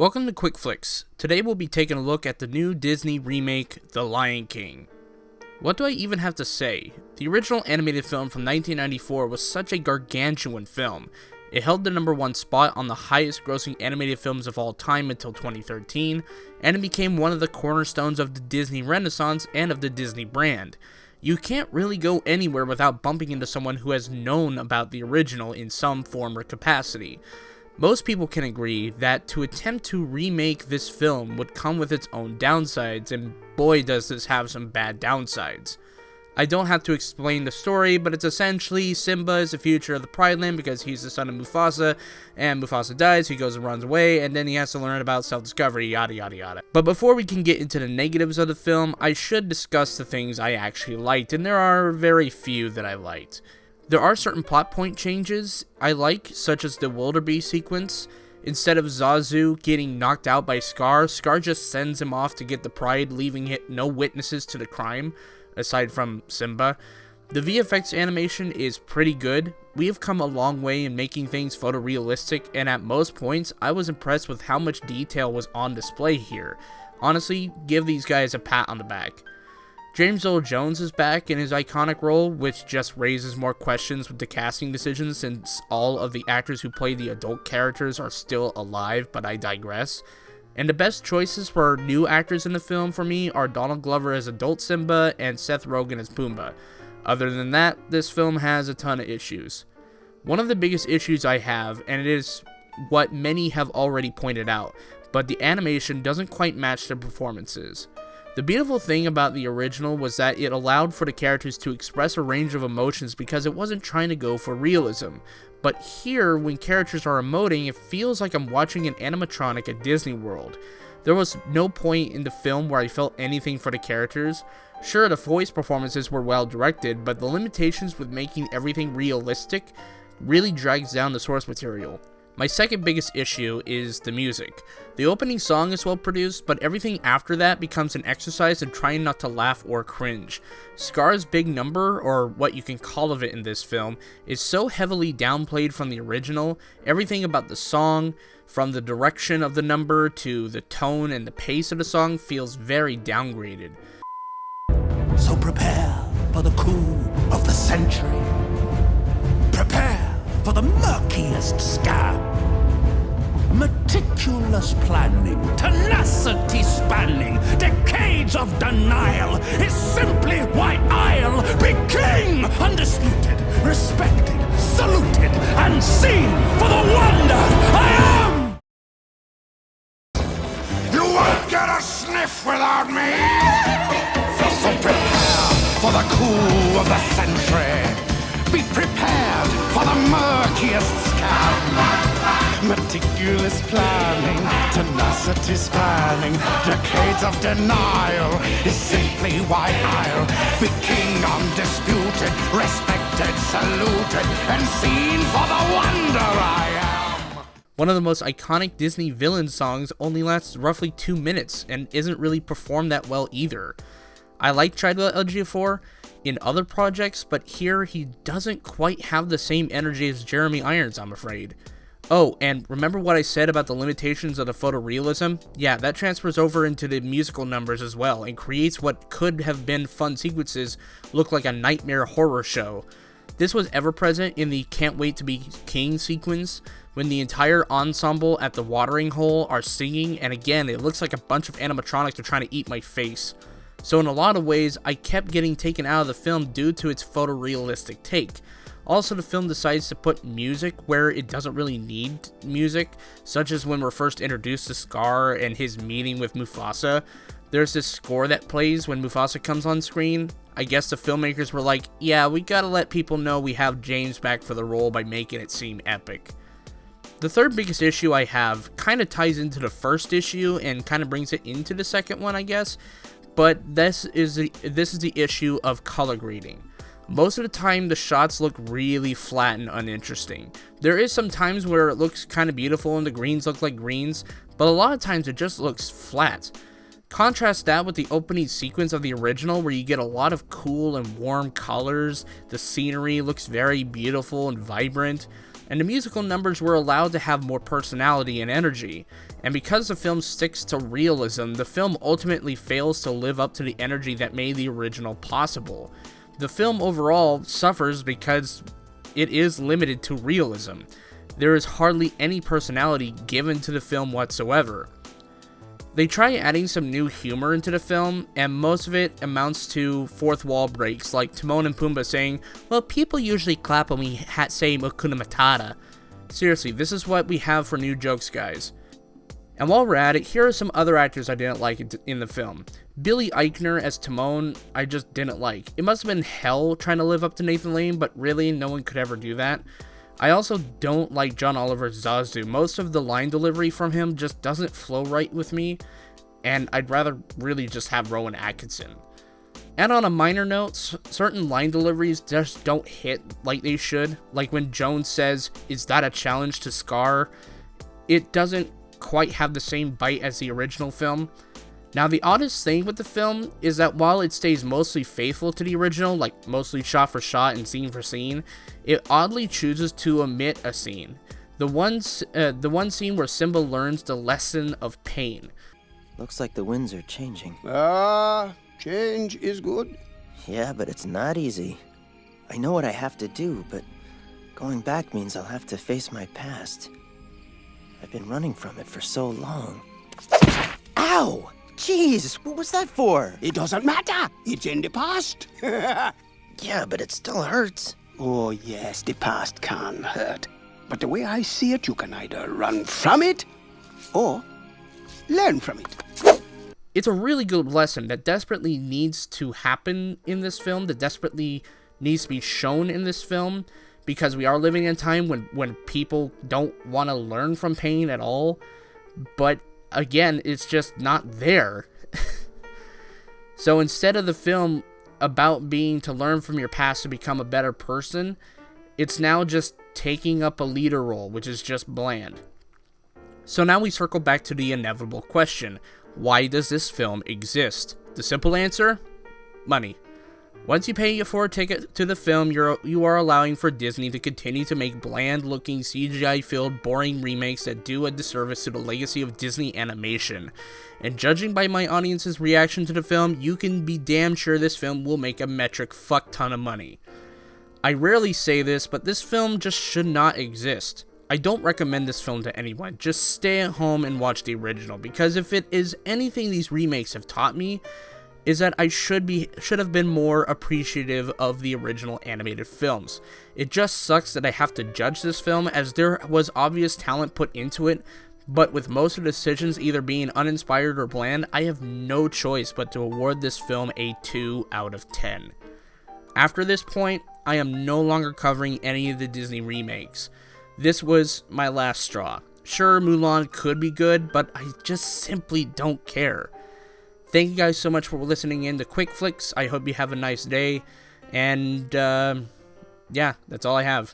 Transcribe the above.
Welcome to Quick Flicks. Today we'll be taking a look at the new Disney remake, The Lion King. What do I even have to say? The original animated film from 1994 was such a gargantuan film. It held the #1 spot on the highest grossing animated films of all time until 2013, and it became one of the cornerstones of the Disney Renaissance and of the Disney brand. You can't really go anywhere without bumping into someone who has known about the original in some form or capacity. Most people can agree that to attempt to remake this film would come with its own downsides, and boy does this have some bad downsides. I don't have to explain the story, but it's essentially Simba is the future of the Pride Land because he's the son of Mufasa, and Mufasa dies, he goes and runs away, and then he has to learn about self-discovery, yada yada yada. But before we can get into the negatives of the film, I should discuss the things I actually liked, and there are very few that I liked. There are certain plot point changes I like, such as the wildebeest sequence. Instead of Zazu getting knocked out by Scar, Scar just sends him off to get the pride, leaving no witnesses to the crime, aside from Simba. The VFX animation is pretty good. We have come a long way in making things photorealistic, and at most points, I was impressed with how much detail was on display here. Honestly, give these guys a pat on the back. James Earl Jones is back in his iconic role, which just raises more questions with the casting decisions since all of the actors who play the adult characters are still alive, but I digress. And the best choices for new actors in the film for me are Donald Glover as adult Simba and Seth Rogen as Pumbaa. Other than that, this film has a ton of issues. One of the biggest issues I have, and it is what many have already pointed out, but the animation doesn't quite match the performances. The beautiful thing about the original was that it allowed for the characters to express a range of emotions because it wasn't trying to go for realism. But here, when characters are emoting, it feels like I'm watching an animatronic at Disney World. There was no point in the film where I felt anything for the characters. Sure, the voice performances were well directed, but the limitations with making everything realistic really drags down the source material. My second biggest issue is the music. The opening song is well produced, but everything after that becomes an exercise in trying not to laugh or cringe. Scar's big number, or what you can call of it in this film, is so heavily downplayed from the original. Everything about the song, from the direction of the number to the tone and the pace of the song, feels very downgraded. So prepare for the coup of the century. Prepare for the murkiest scam. Meticulous planning, tenacity spanning, decades of denial is simply why I'll be king! Undisputed, respected, saluted, and seen for the wonder I am! You won't get a sniff without me! So prepare for the coup of the century. Be prepared for the murkiest scam. Meticulous planning, tenacity spanning, decades of denial is simply why I'll be king undisputed, respected, saluted, and seen for the wonder I am. One of the most iconic Disney villain songs only lasts roughly 2 minutes and isn't really performed that well either. I like Chidwell Ejiofor in other projects, but here he doesn't quite have the same energy as Jeremy Irons, I'm afraid. Oh, and remember what I said about the limitations of the photorealism? Yeah, that transfers over into the musical numbers as well, and creates what could have been fun sequences look like a nightmare horror show. This was ever present in the Can't Wait to Be King sequence, when the entire ensemble at the watering hole are singing, and again, it looks like a bunch of animatronics are trying to eat my face. So in a lot of ways, I kept getting taken out of the film due to its photorealistic take. Also, the film decides to put music where it doesn't really need music, such as when we're first introduced to Scar and his meeting with Mufasa. There's this score that plays when Mufasa comes on screen. I guess the filmmakers were like, yeah, we gotta let people know we have James back for the role by making it seem epic. The third biggest issue I have kind of ties into the first issue and kind of brings it into the second one, I guess. But this is the issue of color grading. Most of the time, the shots look really flat and uninteresting. There is some times where it looks kind of beautiful and the greens look like greens, but a lot of times it just looks flat. Contrast that with the opening sequence of the original where you get a lot of cool and warm colors, the scenery looks very beautiful and vibrant. and the musical numbers were allowed to have more personality and energy. And because the film sticks to realism, the film ultimately fails to live up to the energy that made the original possible. The film overall suffers because it is limited to realism. There is hardly any personality given to the film whatsoever. They try adding some new humor into the film, and most of it amounts to fourth wall breaks, like Timon and Pumbaa saying, well, people usually clap when we say Hakuna Matata. Seriously, this is what we have for new jokes, guys. And while we're at it, here are some other actors I didn't like in the film. Billy Eichner as Timon, I just didn't like. It must have been hell trying to live up to Nathan Lane, but really, no one could ever do that. I also don't like John Oliver's Zazu. Most of the line delivery from him just doesn't flow right with me, and I'd rather really just have Rowan Atkinson. And on a minor note, certain line deliveries just don't hit like they should. Like when Jones says, "Is that a challenge to Scar?" It doesn't quite have the same bite as the original film. Now, the oddest thing with the film is that while it stays mostly faithful to the original, like mostly shot for shot and scene for scene, it oddly chooses to omit a scene. The one scene where Simba learns the lesson of pain. Looks like the winds are changing. Change is good. Yeah, but it's not easy. I know what I have to do, but going back means I'll have to face my past. I've been running from it for so long. Ow! Jeez, what was that for? It doesn't matter. It's in the past. Yeah, but it still hurts. Oh, yes, the past can hurt. But the way I see it, you can either run from it or learn from it. It's a really good lesson that desperately needs to happen in this film, that desperately needs to be shown in this film, because we are living in a time when people don't want to learn from pain at all. But again, it's just not there. So instead of the film about being to learn from your past to become a better person, it's now just taking up a leader role, which is just bland. So now we circle back to the inevitable question: why does this film exist? The simple answer? Money. Once you pay for a ticket to the film, you are allowing for Disney to continue to make bland-looking, CGI-filled, boring remakes that do a disservice to the legacy of Disney animation. And judging by my audience's reaction to the film, you can be damn sure this film will make a metric fuck ton of money. I rarely say this, but this film just should not exist. I don't recommend this film to anyone. Just stay at home and watch the original, because if it is anything these remakes have taught me, is that I should have been more appreciative of the original animated films. It just sucks that I have to judge this film, as there was obvious talent put into it, but with most of the decisions either being uninspired or bland, I have no choice but to award this film a 2 out of 10. After this point, I am no longer covering any of the Disney remakes. This was my last straw. Sure, Mulan could be good, but I just simply don't care. Thank you guys so much for listening in to Quick Flicks. I hope you have a nice day. And, yeah, that's all I have.